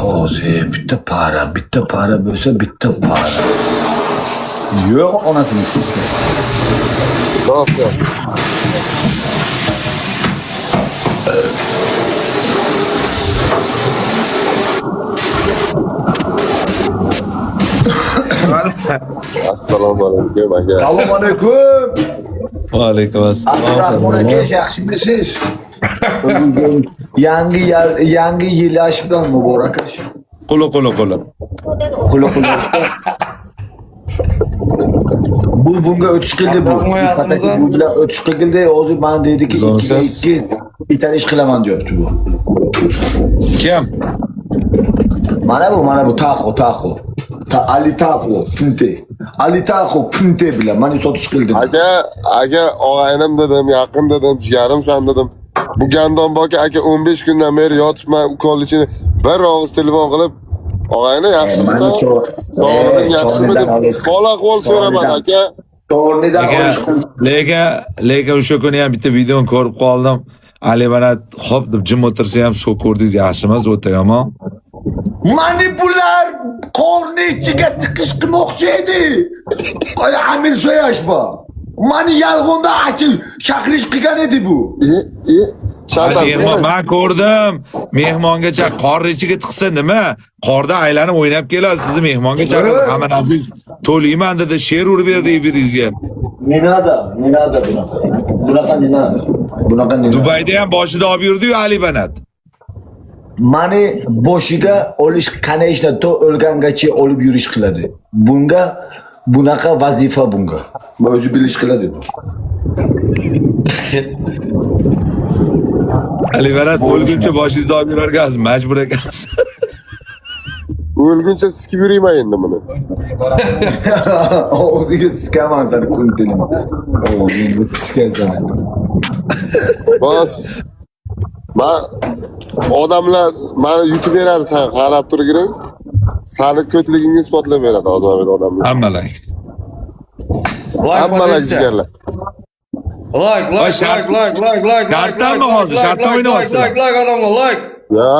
Hozir bitta para bo'lsa bitta para. Yo'q onasini sizga. To'xta. Assalomu alaykum aka. Assalomu alaykum. Va alaykum assalom. Abdurahmon aka, yaxshimisiz? Yangi yil ash bilan muborak ash. Qo'li. Qula. Bunga o'tish qildi bu. Bu bilan o'tish qildi. Hozir men dediki 2 bitta ish qilaman deyapti bu. Kim? Mana bu Taxo. Ali Taxo, Punte bilan meni sotish qildi. Aka, og'aynim dedim, yaqin dedim, jigarimsan dedim. Bu gandon boka aka 15 kundan beri yotibman ukollichini bir og'iz telefon qilib, og'ayni yaxshimisan? Sog'lig'ing yaxshimi deb qola qo'l so'raman aka. To'g'ridan Lekin o'sha kuni ham bitta videoni ko'rib qoldim. Ali Banat xo'p deb jim o'tirsa ham shu ko'rdingiz, yaxshi emas, o'ta yomon. Mani bular qorni ichiga tiqish qilmoqchi edi. Qo'y Amir Soyash bor. Mani yalg'onda chaqirish qilgan edi bu. Men ko'rdim. Mehmongacha qorni ichiga tiqsa nima? Qorda aylanib o'ynab keladi, sizni mehmonga chaqirdi. Hamma nabiz to'layman dedi, she'r urib berdi efiringizga. Minada bunaqa. Dubayda ham boshida olib yurdi-yu Ali Banat. Mani boshida olish qana ishda to o'lgangacha olib yurish qiladi. Bunga bunaqa vazifa bunga. O'zi bilish qiladi. Ali Banat o'lguncha boshingizda olib yurarkansiz, majbur ekansiz. O'lguncha sikib yurayman endi buni. O'ziga sikaman seni kuntinim. O'zingni piskansan. Bos. Odamlar meni yutib beradi, sen qarab turgiring. Seni ko'tligingni isbotlab beradi odamlar. Hammalar. Hammalar jigarlar. Like Shartdanmi hozir? Shartdan o'ynayapsiz. Like odamlar, like. Ya,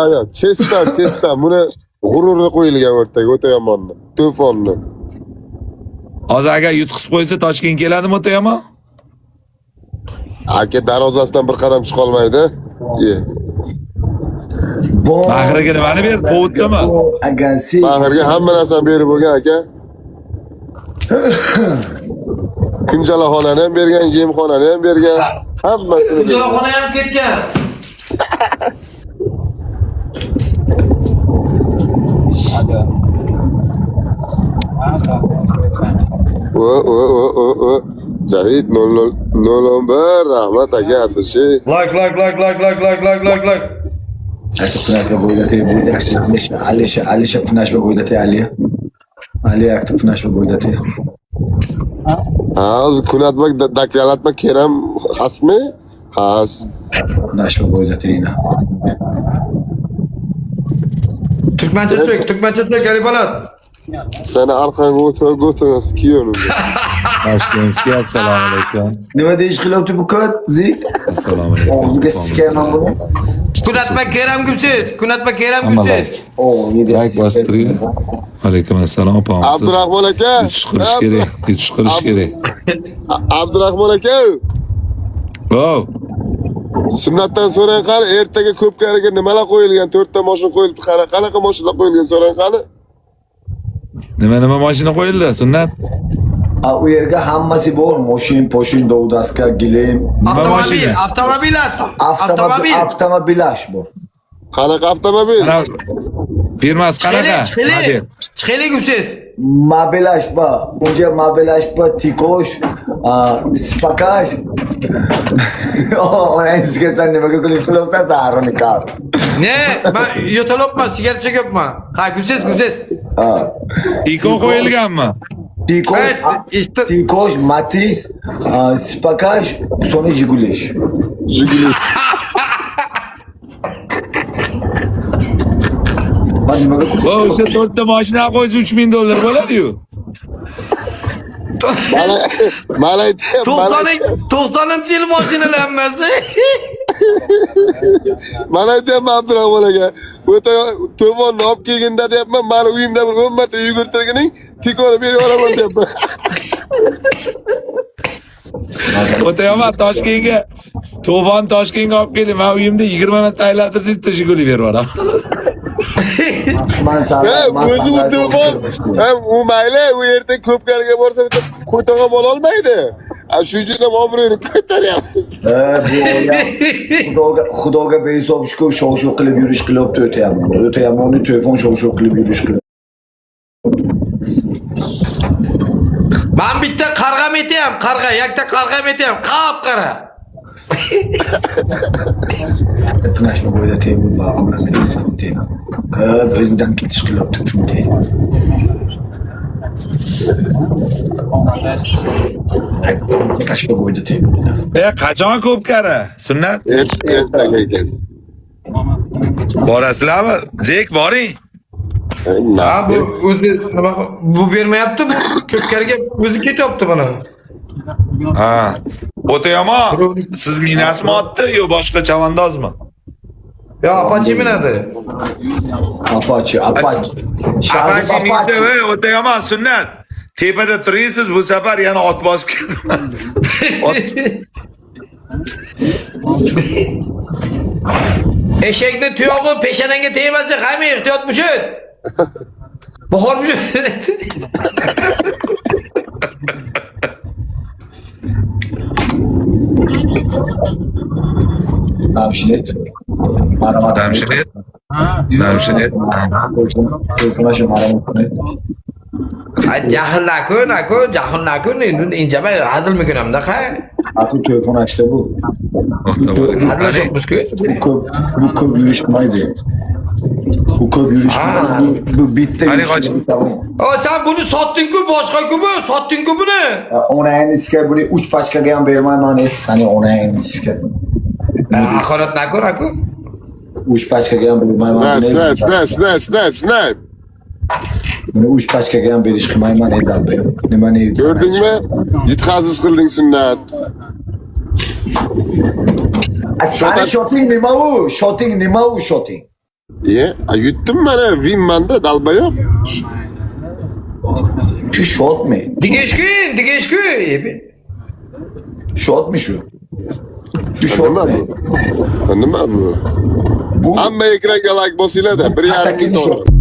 chestan. Buni g'ururni qo'yilgan o'rtaga, o'ta yomonni. To'fonni. Hozir agar yutqizib qo'ysa Toshkent keladimi o'ta yomon? Aka darvozasidan bir qadam chiqa olmaydi. Bahriga nimani berdi? Povutdimi? Agansi. Bahriga hamma narsani berib bo'lgan aka. Kunjalaxonani ham bergan, yemxonani ham bergan, hammasini. Kunjalaxona ham ketgan. O. Zahid 001 rahmat aka adreshi. Like. Aktifnashba bo'ylata, Alisha Funashba bo'ylata, Ali aktiv Funashba bo'ylata. Hozir kunatmak dakalatma keram hasmi? Has. Funashba bo'ylata yana. Turkmancha so'k, Ali Banat. Seni arqanga o'tirgan skiyorni. Toshkentga assalomu alaykum. Nima deyish qilyapti bu kod? Zik. Assalomu alaykum. O'ziga sikaman buni. Kunatma keram gumsiz. Like bosib turing. Alaykum assalom, opamiz. Abdurahmon aka. Yutish qilish kerak. Abdurahmon aka. Wow. Sunnatdan so'rang qani, ertaga ko'pkariga nimalar qo'yilgan? 4 ta mashina qo'yilibdi. Qanaqa mashinalar qo'yilgan so'rang qani? Nima mashina qo'yildi? Sunnat. U yerga hammasi bor. Moshin, dovdaska, gilim. Avtomobilash bor. Qanaqa avtomobil? Firmasi qanaqa? Chiqaylik gumsiz. Mobilash bor. Unga mobilash bor, tikosh, spakash. Onangizga sen nimaga kulish qilyapsan, zarini kar. Ne? Men yo'talibman, sigaret chekyapman. Ha, gumsiz. Tiko qo'yilganmi? Tikosh, Matiz, spakash, sonra Jigulish. O'sha 4 ta mashina qo'ysa $3000 bo'ladi-yu. Mana aytayapman. 90-yil mashinalar hammasi. Mana aytyapman Abdurahmon aka. O'ta to'fonni olib kelganda deyapman, mani uyimda bir 10 marta yugurtirganing tikoni berib olaman deyapman. O'tayaman Toshkentga. To'fon Toshkentga olib keldim. Men uyimda 20 marta aylantirib tashiguli berib olaman. Man sana O'zi bu to'fon, ham u mayli, u yerda ko'pkariga borsa bitta qo'ytoq ham ololmaydi. Shu uchun ham obro'ni ko'taryapmiz. bu Xudoga behisob shukur shov-shuv qilib yurish qilyapti o'tayamon. O'tayamonni telefon shov-shuv qilib yurish qilib. Ben bitta qarg'am etyapman, qarg'a, yakta qarg'am etyapman, qap-qara. Tunashma bo'yda temir baqimlamaydi. Ko'p o'zidan ketish qilyapti bunday. Tunashma bo'yda temir. Qachon ko'p kara? Sunnat. Ertaga ekan. Borasizlarmi? Zek boring. Ha bu o'zi nima bu bermayapti, bu ko'pkariga o'zi ketyapti buni. Ha. O'tayaman. Siz minasmi otdi yo boshqa chavandozmi? Yo, Apache minadi. Apache. Apache minsa va o'tayaman sunnat. Tepada turasiz, bu safar yana ot bosib ketdim. Eshakni tuyog'i peshanangga tegmasa, qani ehtiyot mushut. Bahor mushut. Namshinet. Maramat. Namshinet. Namshinet. Telefonashim maramat. Jahl nakun, injamay hazil mikunamda qay. Aku telefon açtı bu. Hazillashibmiz-ku. Bu ko'p yurishmaydi. Bu ko'p yurishmaydi. Bu bitta. Qani qoch. O sen bunu sotding-ku, boshqa-ku bu, sotding-ku buni. Onangizga buni 3 pachkaga ham bermayman, sani onangizga. Haqorat nakun, aku. 3 pachkaga ham bermayman. Snap. Buni 3 pachkaga ham berish qilmayman endi albatta. Nimani Gördingmi? Yutqazish qilding sunnat. Sani shoting nima u? Shoting. Yutdim mana Winmanda dalbayoq. Şu shot mi? Digeshku. Shot mi şu? Şu shot mi? Nima bu? Bu Hamma ekranga like bosinglar-da. Bir yarim Atakin ming shot.